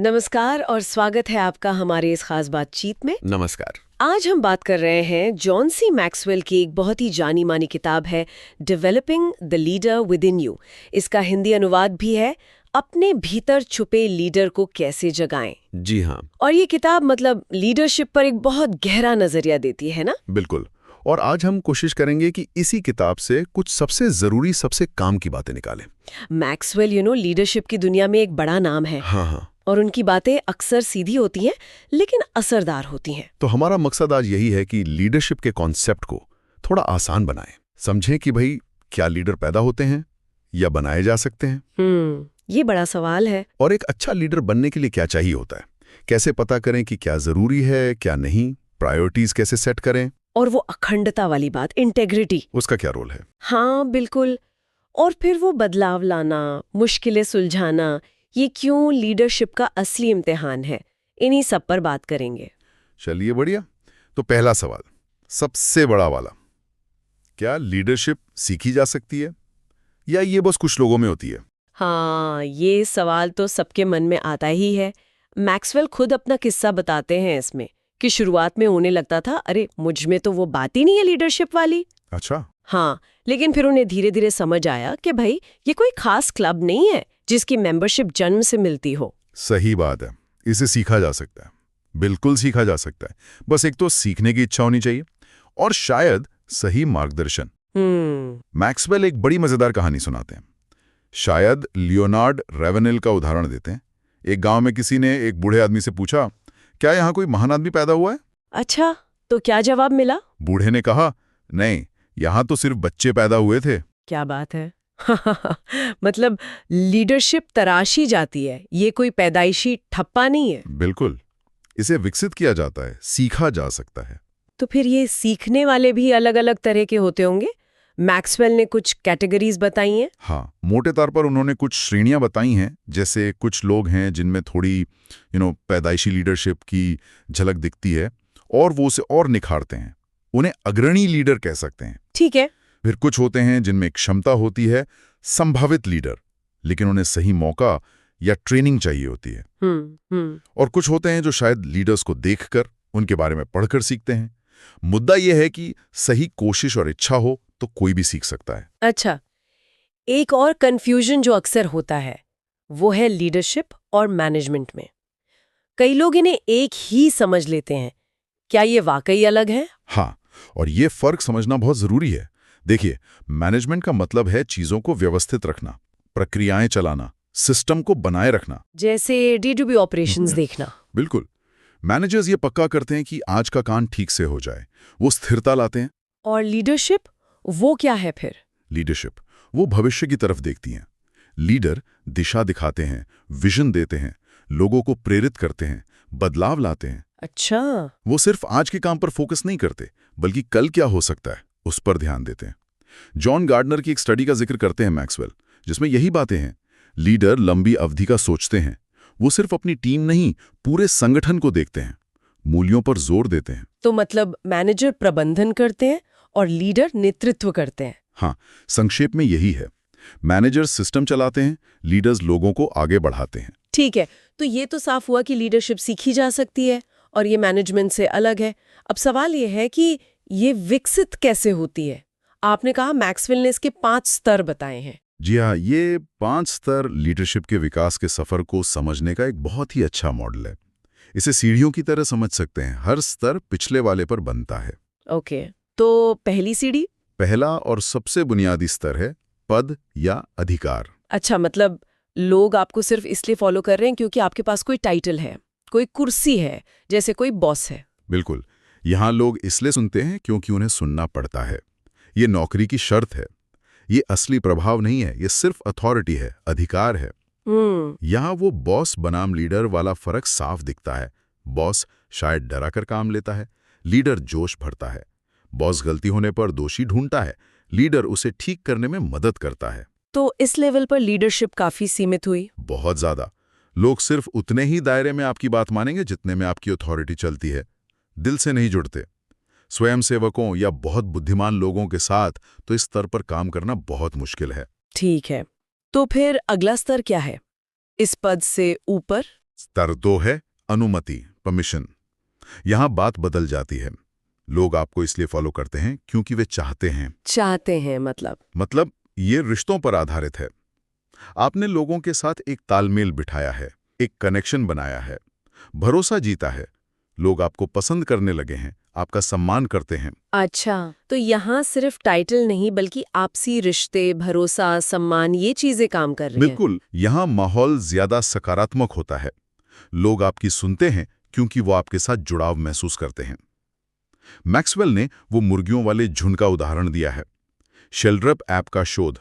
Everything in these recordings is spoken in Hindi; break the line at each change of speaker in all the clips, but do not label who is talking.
नमस्कार और स्वागत है आपका हमारे इस खास बातचीत में।
नमस्कार।
आज हम बात कर रहे हैं जॉन सी मैक्सवेल की एक बहुत ही जानी मानी किताब है developing the leader with in you. इसका हिंदी अनुवाद भी है अपने भीतर छुपे लीडर को कैसे जगाएं।
जी हाँ,
और ये किताब मतलब लीडरशिप पर एक बहुत गहरा नजरिया देती है ना।
बिल्कुल। और आज हम कोशिश करेंगे कि इसी किताब से कुछ सबसे जरूरी, सबसे काम की बातें निकालें।
मैक्सवेल लीडरशिप की दुनिया में एक बड़ा नाम है।
हाँ,
और उनकी बातें अक्सर सीधी होती हैं लेकिन असरदार होती हैं।
तो हमारा मकसद आज यही है कि लीडरशिप के कॉन्सेप्ट को थोड़ा आसान बनाएं, समझें कि भाई क्या लीडर पैदा होते हैं या बनाए जा सकते हैं।
ये बड़ा सवाल है।
और एक अच्छा लीडर बनने के लिए क्या चाहिए होता है, कैसे पता करें कि क्या जरूरी है क्या नहीं, प्रायोरिटीज कैसे सेट करें,
और वो अखंडता वाली बात, इंटेग्रिटी,
उसका क्या रोल है।
हाँ बिल्कुल। और फिर वो बदलाव लाना, मुश्किलें सुलझाना, ये क्यों लीडरशिप का असली इम्तिहान है, इन्हीं सब पर बात करेंगे।
चलिए बढ़िया। तो पहला सवाल, सबसे बड़ा वाला, क्या लीडरशिप सीखी जा सकती है या ये बस कुछ लोगों में होती है।
हाँ, ये सवाल तो सबके मन में आता ही है। मैक्सवेल खुद अपना किस्सा बताते हैं इसमें कि शुरुआत में उन्हें लगता था अरे मुझ में तो वो बात ही नहीं है लीडरशिप वाली।
अच्छा।
हाँ, लेकिन फिर उन्हें धीरे धीरे समझ आया कि भाई ये कोई खास क्लब नहीं है जिसकी मेंबरशिप जन्म से मिलती हो।
सही बात है, इसे सीखा जा सकता है, बिल्कुल सीखा जा सकता है। बस एक तो सीखने की इच्छा होनी चाहिए और शायद सही मार्गदर्शन। मैक्सवेल एक बड़ी मजेदार कहानी सुनाते हैं, शायद लियोनार्ड रेवेनिल का उदाहरण देते हैं। एक गांव में किसी ने एक बूढ़े आदमी से पूछा, क्या यहाँ कोई महान आदमी पैदा हुआ है।
अच्छा, तो क्या जवाब मिला?
बूढ़े ने कहा, नहीं, यहाँ तो सिर्फ बच्चे पैदा हुए थे।
क्या बात है। मतलब लीडरशिप तराशी जाती है, ये कोई पैदाइशी ठप्पा नहीं है।
बिल्कुल, इसे विकसित किया जाता है, सीखा जा सकता है।
तो फिर ये सीखने वाले भी अलग अलग तरह के होते होंगे। मैक्सवेल ने कुछ कैटेगरीज बताई हैं।
हाँ, मोटे तौर पर उन्होंने कुछ श्रेणियां बताई हैं। जैसे कुछ लोग हैं जिनमें थोड़ी पैदाइशी लीडरशिप की झलक दिखती है और वो उसे और निखारते हैं, उन्हें अग्रणी लीडर कह सकते हैं।
ठीक है।
फिर कुछ होते हैं जिनमें क्षमता होती है, संभावित लीडर, लेकिन उन्हें सही मौका या ट्रेनिंग चाहिए होती है। और कुछ होते हैं जो शायद लीडर्स को देखकर, उनके बारे में पढ़कर सीखते हैं। मुद्दा यह है कि सही कोशिश और इच्छा हो तो कोई भी सीख सकता है।
अच्छा, एक और कंफ्यूजन जो अक्सर होता है वो है लीडरशिप और मैनेजमेंट में। कई लोग इन्हें एक ही समझ लेते हैं, क्या ये वाकई अलग है?
हाँ, और ये फर्क समझना बहुत जरूरी है। देखिए, मैनेजमेंट का मतलब है चीजों को व्यवस्थित रखना, प्रक्रियाएं चलाना, सिस्टम को बनाए रखना,
जैसे डे-टू-डे ऑपरेशंस देखना।
बिल्कुल। मैनेजर्स ये पक्का करते हैं कि आज का काम ठीक से हो जाए, वो स्थिरता लाते हैं।
और लीडरशिप, वो क्या है फिर?
लीडरशिप वो भविष्य की तरफ देखती हैं। लीडर दिशा दिखाते हैं, विजन देते हैं, लोगों को प्रेरित करते हैं, बदलाव लाते हैं।
अच्छा।
वो सिर्फ आज के काम पर फोकस नहीं करते, बल्कि कल क्या हो सकता है उस पर ध्यान देते हैं। जॉन गार्डनर की एक स्टडी का जिक्र करते हैं मैक्सवेल, जिसमें यही बातें हैं। लीडर लंबी अवधि का सोचते हैं, वो सिर्फ अपनी टीम नहीं, पूरे संगठन को देखते हैं, मूल्यों पर जोर देते हैं।
तो मतलब मैनेजर प्रबंधन करते हैं और लीडर नेतृत्व करते हैं।
हाँ, संक्षेप में यही है। मैनेजर्स सिस्टम चलाते हैं, लीडर्स लोगों को आगे बढ़ाते हैं।
ठीक है, तो ये तो साफ हुआ कि लीडरशिप सीखी जा सकती है और ये मैनेजमेंट से अलग है। अब सवाल ये है कि ये विकसित कैसे होती है? आपने कहा मैक्सवेल ने इसके 5 स्तर बताए हैं।
जी हाँ, ये 5 स्तर लीडरशिप के विकास के सफर को समझने का एक बहुत ही अच्छा मॉडल है। इसे सीढ़ियों की तरह समझ सकते हैं, हर स्तर पिछले वाले पर बनता है।
ओके, तो पहली सीढ़ी?
पहला और सबसे बुनियादी स्तर है पद या अधिकार।
अच्छा, मतलब लोग आपको सिर्फ इसलिए फॉलो कर रहे हैं क्योंकि आपके पास कोई टाइटल है, कोई कुर्सी है, जैसे कोई बॉस है।
बिल्कुल, यहाँ लोग इसलिए सुनते हैं क्योंकि उन्हें सुनना पड़ता है। ये नौकरी की शर्त है, ये असली प्रभाव नहीं है, ये सिर्फ अथॉरिटी है, अधिकार है। यहाँ वो बॉस बनाम लीडर वाला फर्क साफ दिखता है। बॉस शायद डरा कर काम लेता है, लीडर जोश भरता है। बॉस गलती होने पर दोषी ढूंढता है, लीडर उसे ठीक करने में मदद करता है।
तो इस लेवल पर लीडरशिप काफी सीमित हुई।
बहुत ज्यादा। लोग सिर्फ उतने ही दायरे में आपकी बात मानेंगे जितने में आपकी अथॉरिटी चलती है, दिल से नहीं जुड़ते। स्वयंसेवकों या बहुत बुद्धिमान लोगों के साथ तो इस स्तर पर काम करना बहुत मुश्किल है।
ठीक है, तो फिर अगला स्तर क्या है? इस पद से ऊपर?
स्तर 2 है अनुमति, परमिशन। यहां बात बदल जाती है। लोग आपको इसलिए फॉलो करते हैं क्योंकि वे चाहते हैं। मतलब ये रिश्तों पर आधारित है। आपने लोगों के साथ एक तालमेल बिठाया है, एक कनेक्शन बनाया है, भरोसा जीता है। लोग आपको पसंद करने लगे हैं, आपका सम्मान करते हैं।
अच्छा, तो यहाँ सिर्फ टाइटल नहीं बल्कि आपसी रिश्ते, भरोसा, सम्मान ये चीजें काम कर रही हैं।
बिल्कुल, यहां माहौल ज्यादा सकारात्मक होता है। लोग आपकी सुनते हैं क्योंकि वो आपके साथ जुड़ाव महसूस करते हैं। मैक्सवेल ने वो मुर्गियों वाले झुंड का उदाहरण दिया है, शेल्ड्रप ऐप का शोध,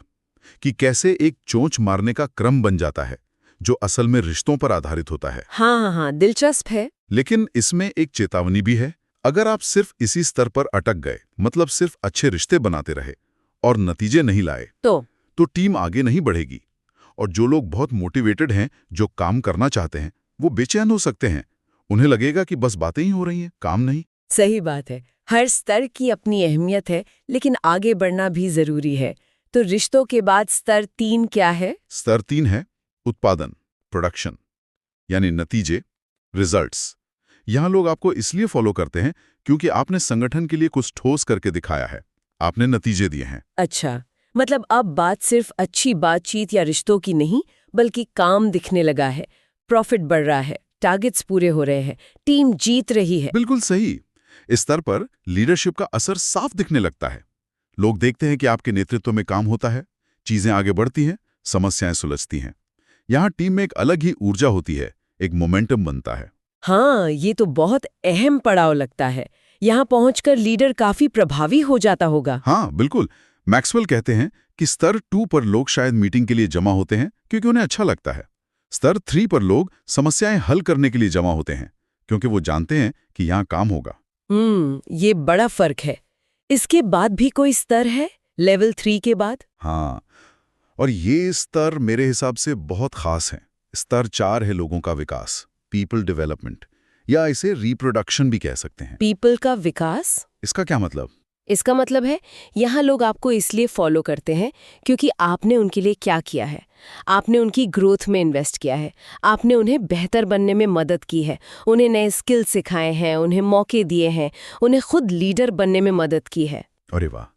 कि कैसे एक चोंच मारने का क्रम बन जाता है जो असल में रिश्तों पर आधारित होता है।
हाँ, दिलचस्प है।
लेकिन इसमें एक चेतावनी भी है। अगर आप सिर्फ इसी स्तर पर अटक गए, मतलब सिर्फ अच्छे रिश्ते बनाते रहे और नतीजे नहीं लाए, तो टीम आगे नहीं बढ़ेगी। और जो लोग बहुत मोटिवेटेड हैं, जो काम करना चाहते हैं, वो बेचैन हो सकते हैं। उन्हें लगेगा कि बस बातें ही हो रही हैं, काम नहीं।
सही बात है। हर स्तर की अपनी अहमियत है, लेकिन आगे बढ़ना भी जरूरी है। तो रिश्तों के बाद स्तर 3 क्या है?
स्तर 3 है उत्पादन, प्रोडक्शन, यानी नतीजे, रिजल्ट्स। यहां लोग आपको इसलिए फॉलो करते हैं क्योंकि आपने संगठन के लिए कुछ ठोस करके दिखाया है, आपने नतीजे दिए हैं।
अच्छा, मतलब अब बात सिर्फ अच्छी बातचीत या रिश्तों की नहीं, बल्कि काम दिखने लगा है, प्रॉफिट बढ़ रहा है, टारगेट्स पूरे हो रहे हैं, टीम जीत रही है।
बिल्कुल सही। इस स्तर पर लीडरशिप का असर साफ दिखने लगता है। लोग देखते हैं कि आपके नेतृत्व में काम होता है, चीजें आगे बढ़ती हैं, समस्याएं सुलझती हैं। यहां टीम में एक अलग ही ऊर्जा होती है, एक मोमेंटम बनता है।
हाँ, ये तो बहुत अहम पड़ाव लगता है। यहाँ पहुंचकर लीडर काफी प्रभावी हो जाता होगा।
हाँ, बिल्कुल। मैक्सवेल कहते हैं कि स्तर 2 पर लोग शायद मीटिंग के लिए जमा होते हैं क्योंकि उन्हें अच्छा लगता है। स्तर 3 पर लोग समस्याएं हल करने के लिए जमा होते हैं क्योंकि वो जानते हैं कि यहाँ काम होगा।
ये बड़ा फर्क है। इसके बाद भी कोई स्तर है, लेवल 3 के बाद?
हाँ, और ये स्तर मेरे हिसाब से बहुत खास है। स्तर 4 है लोगों का विकास, पीपल डेवलपमेंट, या इसे रिप्रोडक्शन भी कह सकते हैं।
पीपल का विकास?
इसका क्या मतलब?
इसका मतलब है यहाँ लोग आपको इसलिए फॉलो करते हैं क्योंकि आपने उनके लिए क्या किया है। आपने उनकी ग्रोथ में इन्वेस्ट किया है, आपने उन्हें बेहतर बनने में मदद की है, उन्हें नए स्किल सिखाए हैं, उन्हें मौके दिए हैं, उन्हें खुद लीडर बनने में मदद की है।
अरे वाह!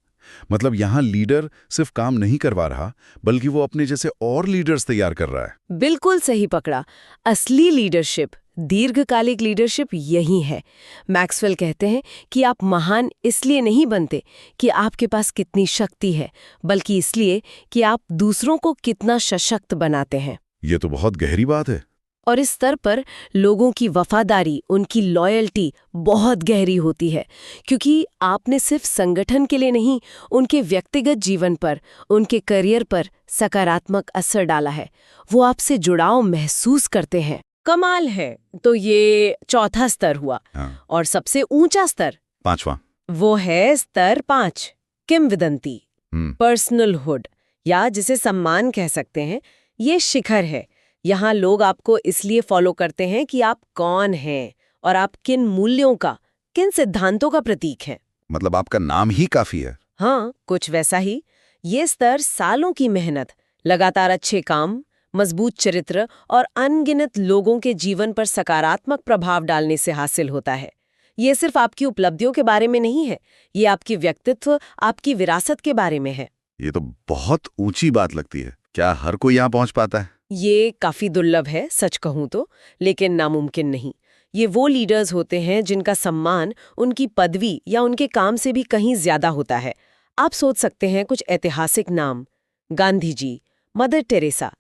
मतलब यहाँ लीडर सिर्फ काम नहीं करवा रहा, बल्कि वो अपने जैसे और लीडर्स तैयार कर रहा है।
बिल्कुल सही पकड़ा। असली लीडरशिप, दीर्घकालिक लीडरशिप यही है। मैक्सवेल कहते हैं कि आप महान इसलिए नहीं बनते कि आपके पास कितनी शक्ति है, बल्कि इसलिए कि आप दूसरों को कितना सशक्त बनाते हैं।
ये तो बहुत गहरी बात है।
और इस स्तर पर लोगों की वफादारी, उनकी लॉयल्टी बहुत गहरी होती है, क्योंकि आपने सिर्फ संगठन के लिए नहीं, उनके व्यक्तिगत जीवन पर, उनके करियर पर सकारात्मक असर डाला है। वो आपसे जुड़ाव महसूस करते हैं। कमाल है। तो ये चौथा स्तर हुआ।
हाँ।
और सबसे ऊंचा स्तर,
5वां,
वो है स्तर 5, किंवदंती, पर्सनलहुड, या जिसे सम्मान कह सकते हैं। ये शिखर है। यहाँ लोग आपको इसलिए फॉलो करते हैं कि आप कौन हैं और आप किन मूल्यों का, किन सिद्धांतों का प्रतीक हैं।
मतलब आपका नाम ही काफी है।
हाँ, कुछ वैसा ही। ये स्तर सालों की मेहनत, लगातार अच्छे काम, मजबूत चरित्र और अनगिनत लोगों के जीवन पर सकारात्मक प्रभाव डालने से हासिल होता है। ये सिर्फ आपकी उपलब्धियों के बारे में नहीं है, ये आपकी व्यक्तित्व, आपकी विरासत के बारे में है।
ये तो बहुत ऊंची बात लगती है। क्या हर कोई यहाँ पहुँच पाता है?
ये काफी दुर्लभ है, सच कहूं तो, लेकिन नामुमकिन नहीं। ये वो लीडर्स होते हैं जिनका सम्मान उनकी पदवी या उनके काम से भी कहीं ज्यादा होता है। आप सोच सकते हैं कुछ ऐतिहासिक नाम, गांधी जी, मदर टेरेसा,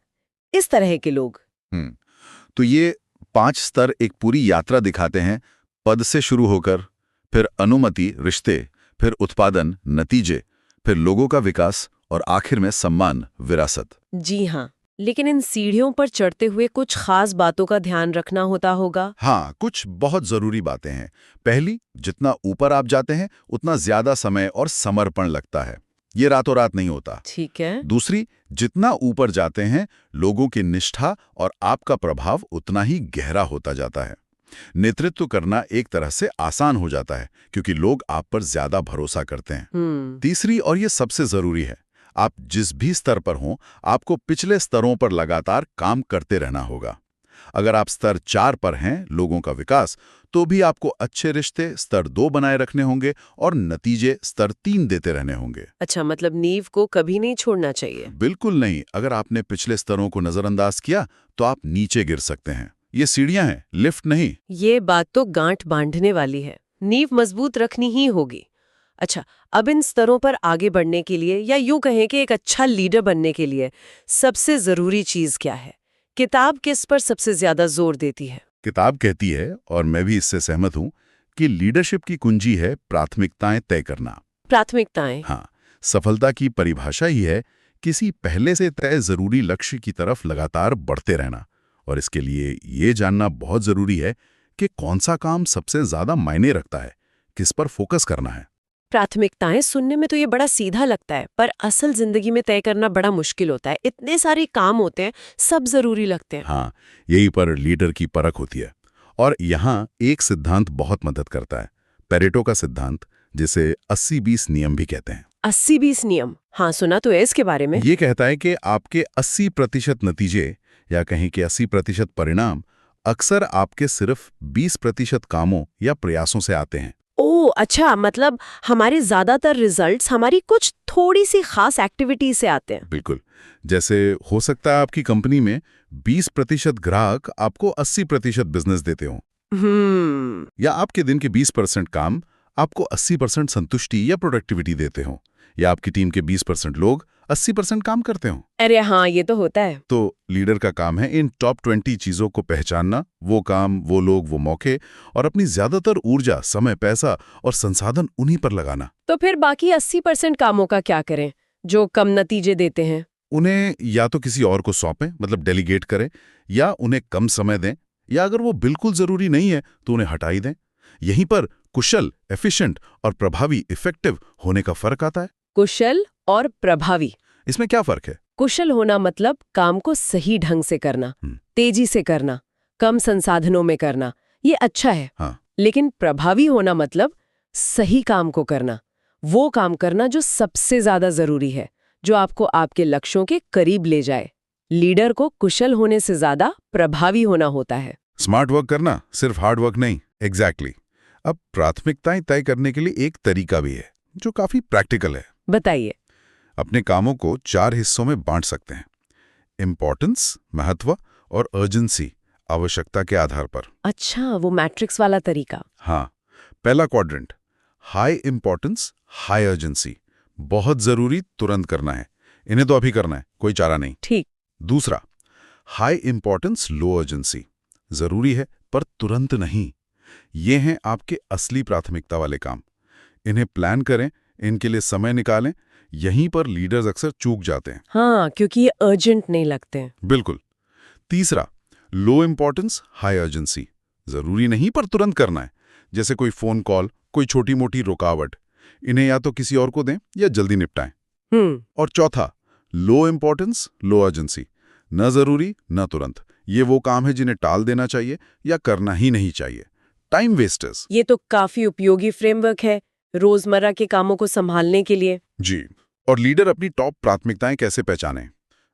इस तरह के लोग।
तो ये 5 स्तर एक पूरी यात्रा दिखाते हैं, पद से शुरू होकर, फिर अनुमति, रिश्ते, फिर उत्पादन, नतीजे, फिर लोगों का विकास और आखिर में सम्मान, विरासत।
जी हाँ, लेकिन इन सीढ़ियों पर चढ़ते हुए कुछ खास बातों का ध्यान रखना होता होगा।
हाँ, कुछ बहुत जरूरी बातें हैं। पहली, जितना ऊपर आप जाते हैं उतना ज्यादा समय और समर्पण लगता है। ये रातों रात नहीं होता।
ठीक है।
दूसरी, जितना ऊपर जाते हैं लोगों की निष्ठा और आपका प्रभाव उतना ही गहरा होता जाता है। नेतृत्व करना एक तरह से आसान हो जाता है क्योंकि लोग आप पर ज्यादा भरोसा करते हैं। तीसरी, और ये सबसे जरूरी है, आप जिस भी स्तर पर हों, आपको पिछले स्तरों पर लगातार काम करते रहना होगा। अगर आप स्तर 4 पर हैं, लोगों का विकास, तो भी आपको अच्छे रिश्ते स्तर 2 बनाए रखने होंगे और नतीजे स्तर 3 देते रहने होंगे।
अच्छा, मतलब नींव को कभी नहीं छोड़ना चाहिए।
बिल्कुल नहीं। अगर आपने पिछले स्तरों को नजरअंदाज किया तो आप नीचे गिर सकते हैं। ये सीढ़ियां हैं, लिफ्ट नहीं।
ये बात तो गांठ बांधने वाली है। नींव मजबूत रखनी ही होगी। अच्छा, अब इन स्तरों पर आगे बढ़ने के लिए, या यूं कहें कि एक अच्छा लीडर बनने के लिए सबसे जरूरी चीज क्या है? किताब किस पर सबसे ज्यादा जोर देती है?
किताब कहती है, और मैं भी इससे सहमत हूं, कि लीडरशिप की कुंजी है प्राथमिकताएं तय करना।
प्राथमिकताएं।
हाँ, सफलता की परिभाषा ही है किसी पहले से तय जरूरी लक्ष्य की तरफ लगातार बढ़ते रहना। और इसके लिए ये जानना बहुत जरूरी है कि कौन सा काम सबसे ज्यादा मायने रखता है, किस पर फोकस करना है।
प्राथमिकताएं सुनने में तो ये बड़ा सीधा लगता है, पर असल जिंदगी में तय करना बड़ा मुश्किल होता है। इतने सारे काम होते हैं, सब जरूरी लगते हैं।
हाँ, यही पर लीडर की परख होती है। और यहाँ एक सिद्धांत बहुत मदद करता है, पेरेटो का सिद्धांत, जिसे 80-20 नियम भी कहते हैं।
80-20 नियम, हाँ सुना तो है इसके बारे में।
ये कहता है कि आपके 80% नतीजे, या कहीं कि 80% परिणाम, अक्सर आपके सिर्फ 20% कामों या प्रयासों से आते हैं।
ओह अच्छा, मतलब हमारे ज्यादातर रिजल्ट्स हमारी कुछ थोड़ी सी खास एक्टिविटी से आते हैं।
बिल्कुल। जैसे हो सकता है आपकी कंपनी में 20% ग्राहक आपको 80% बिजनेस देते हों, या आपके दिन के 20% काम आपको 80% संतुष्टि या प्रोडक्टिविटी देते हों, या आपकी टीम के 20% लोग 80% काम करते हों।
अरे हाँ, ये तो होता है।
तो लीडर का काम है इन टॉप 20 चीजों को पहचानना, वो काम, वो लोग, वो मौके, और अपनी ज्यादातर ऊर्जा, समय, पैसा और संसाधन उन्हीं पर लगाना।
तो फिर बाकी 80% कामों का क्या करें जो कम नतीजे देते हैं?
उन्हें या तो किसी और को सौंपें, मतलब डेलीगेट करें, या उन्हें कम समय दें, या अगर वो बिल्कुल जरूरी नहीं है तो उन्हें हटा ही दें। यहीं पर कुशल, एफिशिएंट और प्रभावी, इफेक्टिव होने का फर्क आता है।
कुशल और प्रभावी।
इसमें क्या फर्क है?
कुशल होना मतलब काम को सही ढंग से करना, तेजी से करना, कम संसाधनों में करना, ये अच्छा है।
हाँ।
लेकिन प्रभावी होना मतलब सही काम को करना, वो काम करना जो सबसे ज्यादा जरूरी है, जो आपको आपके लक्ष्यों के करीब ले जाए। लीडर को कुशल होने से ज्यादा प्रभावी होना होता है।
स्मार्ट वर्क करना, सिर्फ हार्ड वर्क नहीं। एग्जैक्टली। अब प्राथमिकताएं तय करने के लिए एक तरीका भी है जो काफी प्रैक्टिकल है।
बताइए।
अपने कामों को 4 हिस्सों में बांट सकते हैं: इंपॉर्टेंस, महत्व, और अर्जेंसी, आवश्यकता के आधार पर।
अच्छा, वो मैट्रिक्स वाला तरीका।
हाँ। पहला quadrant, high importance, high urgency, बहुत जरूरी, तुरंत करना है, इन्हें तो अभी करना है, कोई चारा नहीं।
ठीक।
दूसरा, हाई इंपॉर्टेंस, लो अर्जेंसी, जरूरी है पर तुरंत नहीं। ये हैं आपके असली प्राथमिकता वाले काम। इन्हें प्लान करें, इनके लिए समय निकालें। यहीं पर लीडर्स अक्सर चूक जाते हैं।
हाँ, क्योंकि ये अर्जेंट नहीं लगते हैं।
बिल्कुल। तीसरा, लो इंपॉर्टेंस, हाई अर्जेंसी, जरूरी नहीं पर तुरंत करना है, जैसे कोई फोन कॉल, कोई छोटी मोटी रुकावट। इन्हें या तो किसी और को दें या जल्दी निपटाएं। और चौथा, लो इंपॉर्टेंस, लो अर्जेंसी, न जरूरी न तुरंत। ये वो काम है जिन्हें टाल देना चाहिए या करना ही नहीं चाहिए। Time wasters.
ये तो काफी उपयोगी फ्रेमवर्क है रोजमर्रा के कामों को संभालने के लिए।
जी। और लीडर अपनी टॉप प्राथमिकताएं कैसे पहचानें?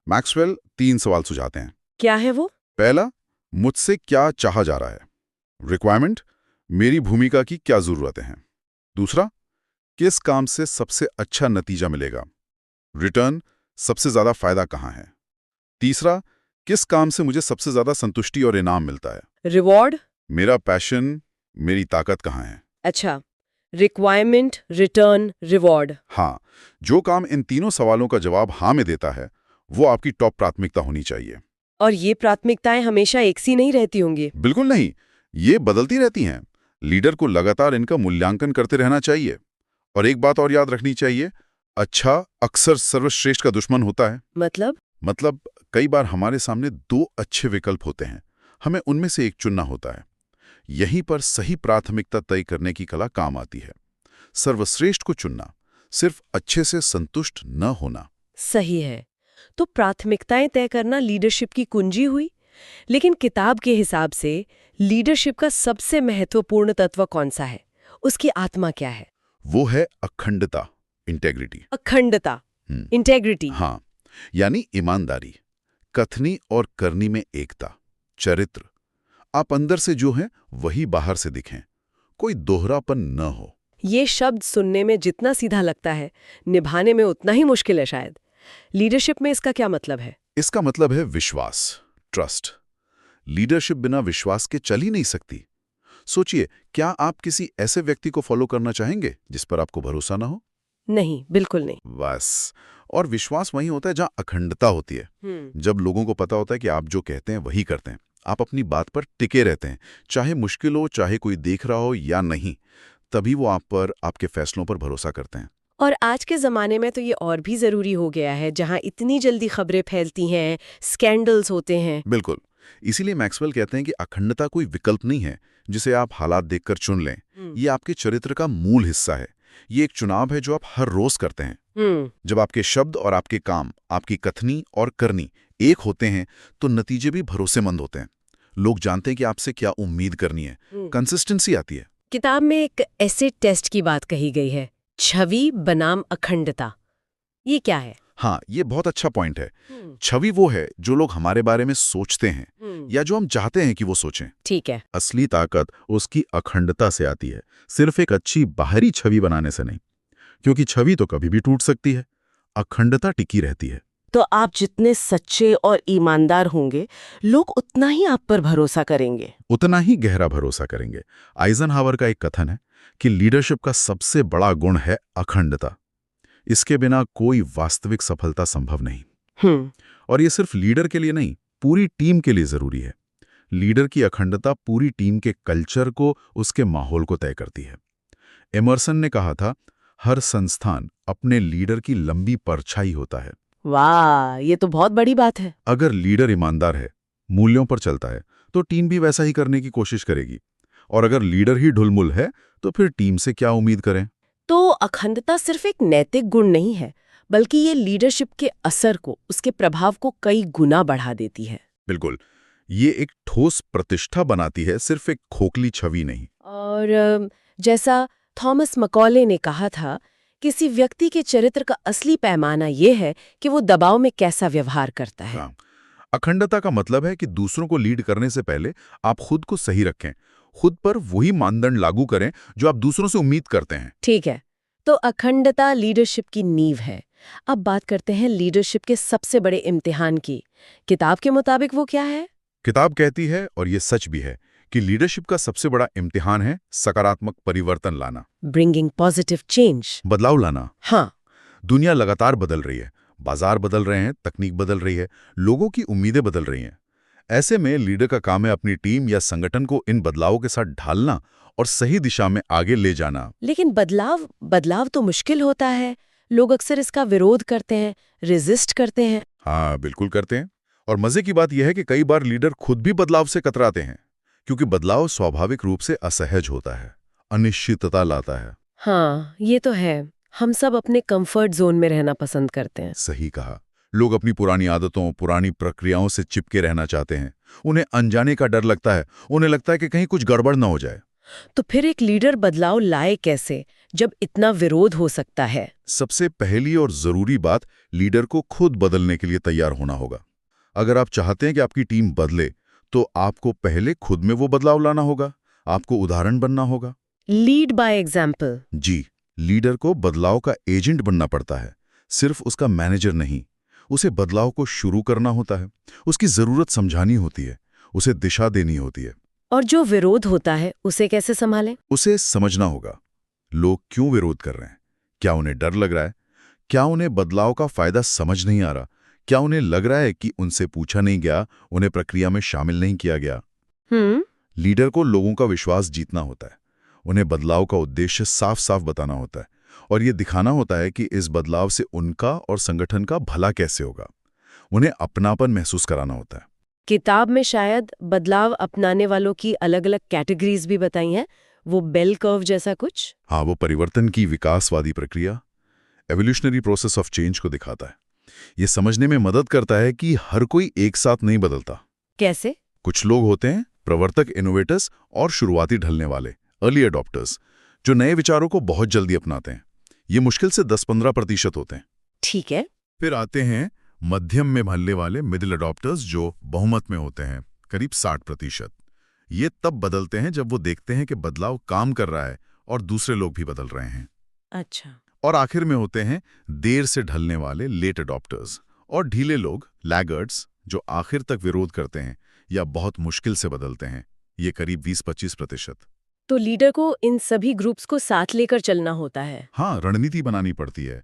मैक्सवेल 3 सवाल सुझाते हैं।
क्या है वो?
पहला, मुझसे क्या चाहा जा रहा है? रिक्वायरमेंट, मेरी भूमिका की क्या जरूरतें हैं? दूसरा, किस काम से सबसे अच्छा नतीजा मिलेगा? रिटर्न, सबसे ज्यादा फायदा कहाँ है? तीसरा, किस काम से मुझे सबसे ज्यादा संतुष्टि और इनाम मिलता है?
रिवॉर्ड।
मेरा पैशन, मेरी ताकत कहाँ है?
अच्छा, रिक्वायरमेंट, रिटर्न, रिवॉर्ड।
हाँ, जो काम इन तीनों सवालों का जवाब हाँ में देता है, वो आपकी टॉप प्राथमिकता होनी चाहिए।
और ये प्राथमिकताएं हमेशा एक सी नहीं रहती होंगी?
बिल्कुल नहीं, ये बदलती रहती हैं। लीडर को लगातार इनका मूल्यांकन करते रहना चाहिए। और एक बात और याद रखनी चाहिए, अच्छा अक्सर सर्वश्रेष्ठ का दुश्मन होता है। मतलब कई बार हमारे सामने 2 अच्छे विकल्प होते हैं, हमें उनमें से एक चुनना होता है। यहीं पर सही प्राथमिकता तय करने की कला काम आती है। सर्वश्रेष्ठ को चुनना, सिर्फ अच्छे से संतुष्ट न होना।
सही है। तो प्राथमिकताएं तय करना लीडरशिप की कुंजी हुई। लेकिन किताब के हिसाब से लीडरशिप का सबसे महत्वपूर्ण तत्व कौन सा है? उसकी आत्मा क्या है?
वो है अखंडता, इंटेग्रिटी।
अखंडता, इंटेग्रिटी।
हाँ, यानी ईमानदारी, कथनी और करनी में एकता, चरित्र, आप अंदर से जो हैं वही बाहर से दिखें, कोई दोहरापन न हो।
ये शब्द सुनने में जितना सीधा लगता है, निभाने में उतना ही मुश्किल है शायद। लीडरशिप में इसका क्या मतलब है?
इसका मतलब है विश्वास, ट्रस्ट। लीडरशिप बिना विश्वास के चल ही नहीं सकती। सोचिए, क्या आप किसी ऐसे व्यक्ति को फॉलो करना चाहेंगे जिस पर आपको भरोसा ना हो?
नहीं, बिल्कुल नहीं।
बस। और विश्वास वहीं होता है जहां अखंडता होती है। जब लोगों को पता होता है कि आप जो कहते हैं वही करते हैं, आप अपनी बात पर टिके रहते हैं, चाहे मुश्किल हो, चाहे कोई देख रहा हो या नहीं, तभी वो आप पर, आपके फैसलों पर भरोसा करते हैं।
और आज के ज़माने में तो ये और भी ज़रूरी हो गया है, जहाँ इतनी जल्दी खबरें फैलती हैं, स्कैंडल्स होते हैं।
बिल्कुल। इसीलिए मैक्सवेल कहते हैं कि अखंडता कोई विकल्प नहीं है जिसे आप हालात देखकर चुन लें। ये आपके चरित्र का मूल हिस्सा है। ये एक चुनाव है जो आप हर रोज करते हैं। जब आपके शब्द और आपके काम, आपकी कथनी और करनी एक होते हैं, तो नतीजे भी भरोसेमंद होते हैं। लोग जानते हैं कि आपसे क्या उम्मीद करनी है। कंसिस्टेंसी आती है।
किताब में एक ऐसे टेस्ट की बात कही गई है, छवि बनाम अखंडता। ये क्या है?
हाँ, ये बहुत अच्छा पॉइंट है। छवि वो है जो लोग हमारे बारे में सोचते हैं या जो हम चाहते हैं कि वो सोचें।
ठीक है।
असली ताकत उसकी अखंडता से आती है, सिर्फ एक अच्छी बाहरी छवि बनाने से नहीं, क्योंकि छवि तो कभी भी टूट सकती है, अखंडता टिकी रहती है।
तो आप जितने सच्चे और ईमानदार होंगे, लोग उतना ही आप पर भरोसा करेंगे,
उतना ही गहरा भरोसा करेंगे। आइजनहावर का एक कथन है कि लीडरशिप का सबसे बड़ा गुण है अखंडता। इसके बिना कोई वास्तविक सफलता संभव नहीं। और ये सिर्फ लीडर के लिए नहीं, पूरी टीम के लिए जरूरी है। लीडर की अखंडता पूरी टीम के कल्चर को, उसके माहौल को तय करती है। एमर्सन ने कहा था, हर संस्थान अपने लीडर की लंबी परछाई होता है।
वाह, ये तो बहुत बड़ी बात है।
अगर लीडर ईमानदार है, मूल्यों पर चलता है, तो टीम भी वैसा ही करने की कोशिश करेगी। और अगर लीडर ही ढुलमुल है, तो फिर टीम से क्या उम्मीद करें?
तो अखंडता सिर्फ एक नैतिक गुण नहीं है, बल्कि ये लीडरशिप के असर को, उसके प्रभाव को कई गुना बढ़ा देती है।
बिल्कुल। ये एक ठोस प्रतिष्ठा बनाती है, सिर्फ एक खोखली छवि नहीं।
और जैसा थॉमस मकॉले ने कहा था, किसी व्यक्ति के चरित्र का असली पैमाना ये है कि वो दबाव में कैसा व्यवहार करता है।
हाँ। अखंडता का मतलब है कि दूसरों को लीड करने से पहले आप खुद को सही रखें, खुद पर वही मानदंड लागू करें जो आप दूसरों से उम्मीद करते हैं।
ठीक है, तो अखंडता लीडरशिप की नींव है। अब बात करते हैं लीडरशिप के सबसे बड़े इम्तिहान की। किताब के मुताबिक वो क्या है?
किताब कहती है, और ये सच भी है, कि लीडरशिप का सबसे बड़ा इम्तिहान है सकारात्मक परिवर्तन लाना,
ब्रिंगिंग पॉजिटिव चेंज,
बदलाव लाना।
हाँ।
दुनिया लगातार बदल रही है, बाजार बदल रहे हैं, तकनीक बदल रही है, लोगों की उम्मीदें बदल रही हैं। ऐसे में लीडर का काम है अपनी टीम या संगठन को इन बदलावों के साथ ढालना और सही दिशा में आगे ले जाना।
लेकिन बदलाव तो मुश्किल होता है। लोग अक्सर इसका विरोध करते हैं, रेजिस्ट करते हैं।
हाँ, बिल्कुल करते हैं। और मजे की बात यह है कि कई बार लीडर खुद भी बदलाव से कतराते हैं, क्योंकि बदलाव स्वाभाविक रूप से असहज होता है, अनिश्चितता लाता है।
हाँ, ये तो है। हम सब अपने कंफर्ट जोन में रहना पसंद करते हैं।
सही कहा। लोग अपनी पुरानी आदतों, पुरानी प्रक्रियाओं से चिपके रहना चाहते हैं। उन्हें अनजाने का डर लगता है, उन्हें लगता है कि कहीं कुछ गड़बड़ न हो जाए।
तो फिर एक लीडर बदलाव लाए कैसे, जब इतना विरोध हो सकता है?
सबसे पहली और जरूरी बात, लीडर को खुद बदलने के लिए तैयार होना होगा। अगर आप चाहते हैं कि आपकी टीम बदले, तो आपको पहले खुद में वो बदलाव लाना होगा। आपको उदाहरण बनना होगा।
Lead by example.
जी, लीडर को बदलाव का एजेंट बनना पड़ता है, सिर्फ उसका मैनेजर नहीं। उसे बदलाव को शुरू करना होता है, उसकी जरूरत समझानी होती है, उसे दिशा देनी होती है।
और जो विरोध होता है, उसे कैसे संभालें?
उसे समझना होगा, लोग क्यों विरोध कर रहे हैं। क्या उन्हें डर लग रहा है? क्या उन्हें बदलाव का फायदा समझ नहीं आ रहा? क्या उन्हें लग रहा है कि उनसे पूछा नहीं गया, उन्हें प्रक्रिया में शामिल नहीं किया गया? लीडर को लोगों का विश्वास जीतना होता है, उन्हें बदलाव का उद्देश्य साफ साफ बताना होता है, और ये दिखाना होता है कि इस बदलाव से उनका और संगठन का भला कैसे होगा। उन्हें अपनापन महसूस कराना होता है।
किताब में शायद बदलाव अपनाने वालों की अलग अलग कैटेगरीज भी बताई हैं, वो बेल कर्व जैसा कुछ।
हाँ, वो परिवर्तन की विकासवादी प्रक्रिया, एवोल्यूशनरी प्रोसेस ऑफ चेंज को दिखाता है। ये समझने में मदद करता है कि हर कोई एक साथ नहीं बदलता।
कैसे?
कुछ लोग होते हैं प्रवर्तक, इनोवेटर्स और शुरुआती ढलने वाले, अर्ली अडॉप्टर्स, जो नए विचारों को बहुत जल्दी अपनाते हैं। ये मुश्किल से 10-15% होते हैं।
ठीक है।
फिर आते हैं मध्यम में भलने वाले, मिडिल अडॉप्टर्स, जो बहुमत में होते हैं, करीब 60%। ये तब बदलते हैं जब वो देखते हैं कि बदलाव काम कर रहा है और दूसरे लोग भी बदल रहे हैं।
अच्छा।
और आखिर में होते हैं देर से ढलने वाले लेट अडॉप्टर्स और ढीले लोग लैगर्ड्स, जो आखिर तक विरोध करते हैं या बहुत मुश्किल से बदलते हैं। ये करीब 20-25%।
तो लीडर को इन सभी ग्रुप्स को साथ लेकर चलना होता है।
हाँ, रणनीति बनानी पड़ती है।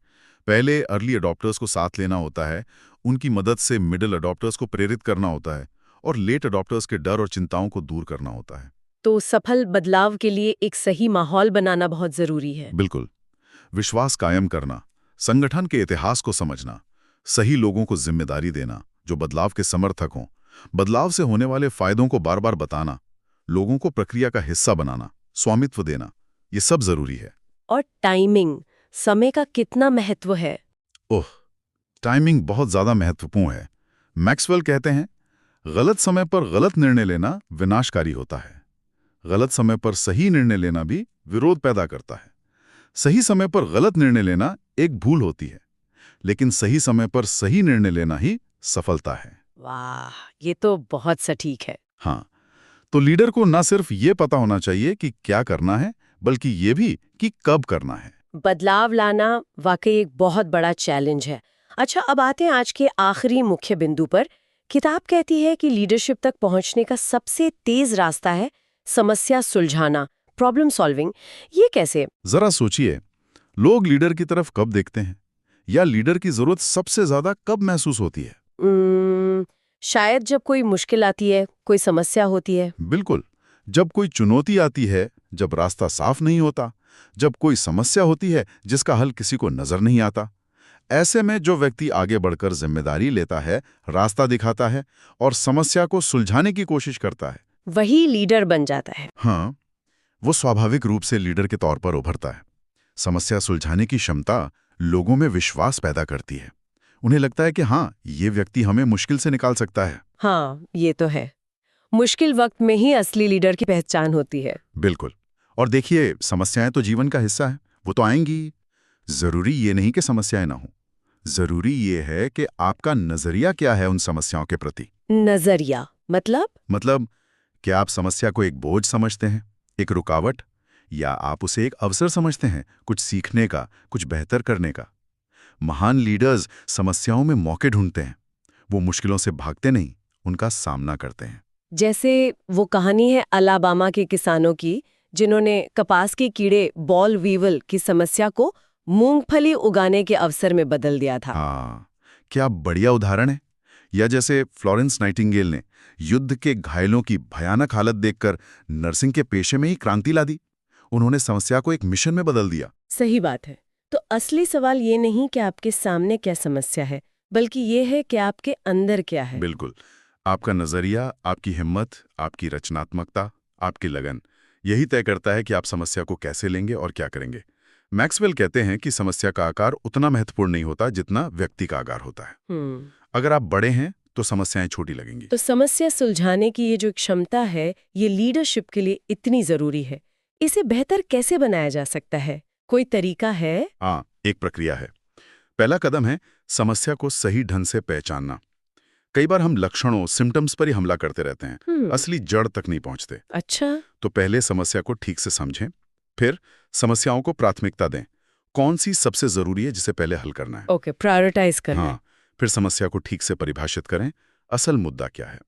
पहले अर्ली अडॉप्टर्स को साथ लेना होता है, उनकी मदद से मिडिल अडॉप्टर्स को प्रेरित करना होता है और लेट अडॉप्टर्स के डर और चिंताओं को दूर करना होता है।
तो सफल बदलाव के लिए एक सही माहौल बनाना बहुत जरूरी है।
बिल्कुल। विश्वास कायम करना, संगठन के इतिहास को समझना, सही लोगों को जिम्मेदारी देना जो बदलाव के समर्थक हों, बदलाव से होने वाले फायदों को बार बार बताना, लोगों को प्रक्रिया का हिस्सा बनाना, स्वामित्व देना, ये सब जरूरी है।
और टाइमिंग, समय का कितना महत्व है?
ओह, टाइमिंग बहुत ज्यादा महत्वपूर्ण है। मैक्सवेल कहते हैं, गलत समय पर गलत निर्णय लेना विनाशकारी होता है। गलत समय पर सही निर्णय लेना भी विरोध पैदा करता है। सही समय पर गलत निर्णय लेना एक भूल होती है, लेकिन सही समय पर सही निर्णय लेना ही सफलता है।
वाह, ये तो बहुत सटीक है।
हाँ, तो लीडर को न सिर्फ ये पता होना चाहिए कि क्या करना है, बल्कि ये भी कि कब करना है।
बदलाव लाना वाकई एक बहुत बड़ा चैलेंज है। अच्छा, अब आते हैं आज के आखिरी मुख्य बिंदु पर। किताब कहती है कि लीडरशिप तक पहुंचने का सबसे तेज रास्ता है समस्या सुलझाना, प्रॉब्लम सॉल्विंग। ये कैसे?
जरा सोचिए, लोग लीडर की तरफ कब देखते हैं, या लीडर की जरूरत सबसे ज्यादा कब महसूस होती है?
शायद जब कोई मुश्किल आती है, कोई समस्या होती है।
बिल्कुल, जब कोई चुनौती आती है, जब रास्ता साफ नहीं होता, जब कोई समस्या होती है जिसका हल किसी को नजर नहीं आता। ऐसे में जो व्यक्ति आगे बढ़कर जिम्मेदारी लेता है, रास्ता दिखाता है और समस्या को सुलझाने की कोशिश करता है,
वही लीडर बन जाता है।
हाँ, वो स्वाभाविक रूप से लीडर के तौर पर उभरता है। समस्या सुलझाने की क्षमता लोगों में विश्वास पैदा करती है। उन्हें लगता है कि हाँ, ये व्यक्ति हमें मुश्किल से निकाल सकता है।
हाँ, ये तो है। मुश्किल वक्त में ही असली लीडर की पहचान होती है।
बिल्कुल। और देखिए, समस्याएं तो जीवन का हिस्सा है, वो तो आएंगी। जरूरी ये नहीं कि समस्याएं ना हो, जरूरी ये है कि आपका नजरिया क्या है उन समस्याओं के प्रति।
नजरिया मतलब
क्या आप समस्या को एक बोझ समझते हैं, एक रुकावट, या आप उसे एक अवसर समझते हैं, कुछ सीखने का, कुछ बेहतर करने का। महान लीडर्स समस्याओं में मौके ढूंढते हैं। वो मुश्किलों से भागते नहीं, उनका सामना करते हैं।
जैसे वो कहानी है अलाबामा के किसानों की, जिन्होंने कपास के कीड़े बॉल वीवल की समस्या को मूंगफली उगाने के अवसर में बदल दिया था।
हाँ, क्या बढ़िया उदाहरण है। या जैसे फ्लोरेंस नाइटिंगेल ने युद्ध के घायलों की भयानक हालत देखकर नर्सिंग के पेशे में ही क्रांति ला दी। उन्होंने समस्या को एक मिशन में बदल दिया।
सही बात है। तो असली सवाल ये नहीं कि आपके सामने क्या समस्या है, बल्कि ये है कि आपके अंदर क्या है।
बिल्कुल। आपका नजरिया, आपकी हिम्मत, आपकी रचनात्मकता, आपकी लगन, यही तय करता है कि आप समस्या को कैसे लेंगे और क्या करेंगे। मैक्सवेल कहते हैं कि समस्या का आकार उतना महत्वपूर्ण नहीं होता जितना व्यक्ति का आकार होता है। अगर आप बड़े हैं तो समस्याएं छोटी लगेंगी।
तो समस्या सुलझाने की ये जो क्षमता है, ये लीडरशिप के लिए इतनी जरूरी है। इसे बेहतर कैसे बनाया जा सकता है? कोई तरीका है?
हाँ, एक प्रक्रिया है। पहला कदम है समस्या को सही ढंग से पहचानना। कई बार हम लक्षणों, सिम्टम्स पर ही हमला करते रहते हैं, असली जड़ तक नहीं पहुंचते।
अच्छा।
तो पहले समस्या को ठीक से समझें, फिर समस्याओं को प्राथमिकता दें। कौन सी सबसे जरूरी है जिसे पहले हल करना है।
ओके, प्रायोरिटाइज करना।
हाँ, फिर समस्या को ठीक से परिभाषित करें, असल मुद्दा क्या है।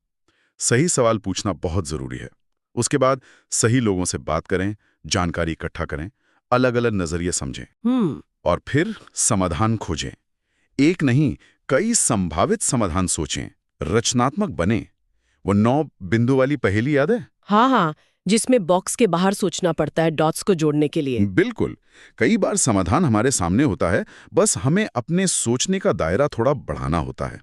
सही सवाल पूछना बहुत जरूरी है। उसके बाद सही लोगों से बात करें, जानकारी इकट्ठा करें, अलग अलग नजरिए समझें और फिर समाधान खोजें। एक नहीं, कई संभावित समाधान सोचें, रचनात्मक बने। वो 9 बिंदु वाली पहेली याद है?
हाँ, जिसमें बॉक्स के बाहर सोचना पड़ता है डॉट्स को जोड़ने के लिए।
बिल्कुल। कई बार समाधान हमारे सामने होता है, बस हमें अपने सोचने का दायरा थोड़ा बढ़ाना होता है।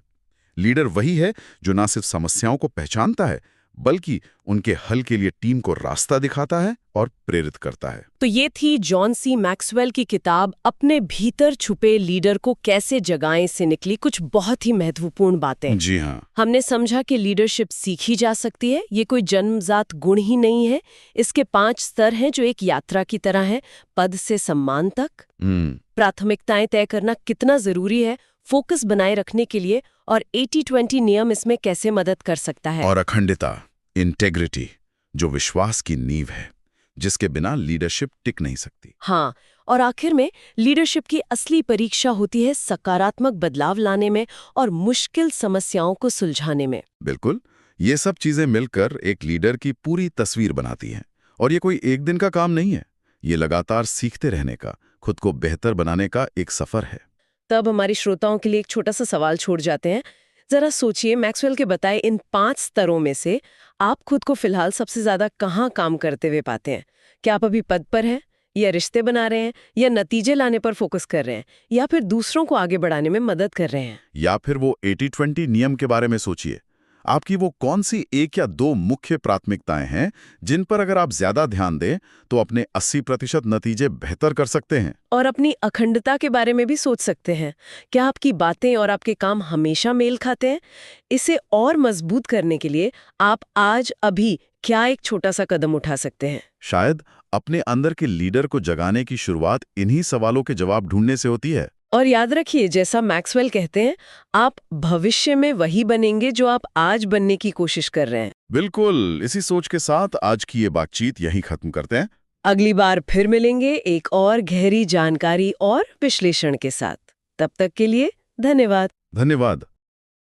लीडर वही है जो ना सिर्फ समस्याओं को पहचानता है, बल्कि उनके हल के लिए टीम को रास्ता दिखाता है और प्रेरित करता है।
तो ये थी जॉन सी मैक्सवेल की किताब अपने भीतर छुपे लीडर को कैसे जगाएं से निकली कुछ बहुत ही महत्वपूर्ण बातें।
जी हाँ।
हमने समझा कि लीडरशिप सीखी जा सकती है, ये कोई जन्मजात गुण ही नहीं है। इसके 5 स्तर हैं जो एक यात्रा की तरह हैं, पद से सम्मान तक। प्राथमिकताएं तय करना कितना जरूरी है फोकस बनाए रखने के लिए, और 80-20 नियम इसमें कैसे मदद कर सकता है।
और अखंडता, इंटेग्रिटी, जो विश्वास की नींव है, जिसके बिना लीडरशिप टिक नहीं सकती।
हाँ, और आखिर में लीडरशिप की असली परीक्षा होती है सकारात्मक बदलाव लाने में और मुश्किल समस्याओं को सुलझाने में।
बिल्कुल, ये सब चीजें मिलकर एक लीडर की पूरी तस्वीर बनाती हैं। और ये कोई एक दिन का काम नहीं है, ये लगातार सीखते रहने का, खुद को बेहतर बनाने का एक सफर है।
तब हमारे श्रोताओं के लिए एक छोटा सा सवाल छोड़ जाते हैं। जरा सोचिए, मैक्सवेल के बताए इन 5 स्तरों में से आप खुद को फिलहाल सबसे ज्यादा कहाँ काम करते हुए पाते हैं? क्या आप अभी पद पर हैं, या रिश्ते बना रहे हैं, या नतीजे लाने पर फोकस कर रहे हैं, या फिर दूसरों को आगे बढ़ाने में मदद कर रहे हैं?
या फिर वो 80-20 नियम के बारे में सोचिए। आपकी वो कौन सी 1 या 2 मुख्य प्राथमिकताएं हैं जिन पर अगर आप ज्यादा ध्यान दें तो अपने 80% नतीजे बेहतर कर सकते हैं?
और अपनी अखंडता के बारे में भी सोच सकते हैं। क्या आपकी बातें और आपके काम हमेशा मेल खाते हैं? इसे और मजबूत करने के लिए आप आज अभी क्या एक छोटा सा कदम उठा सकते हैं?
शायद अपने अंदर के लीडर को जगाने की शुरुआत इन्हीं सवालों के जवाब ढूंढने से होती है।
और याद रखिए, जैसा मैक्सवेल कहते हैं, आप भविष्य में वही बनेंगे जो आप आज बनने की कोशिश कर रहे हैं।
बिल्कुल, इसी सोच के साथ आज की ये बातचीत यहीं खत्म करते हैं।
अगली बार फिर मिलेंगे एक और गहरी जानकारी और विश्लेषण के साथ। तब तक के लिए धन्यवाद।
धन्यवाद।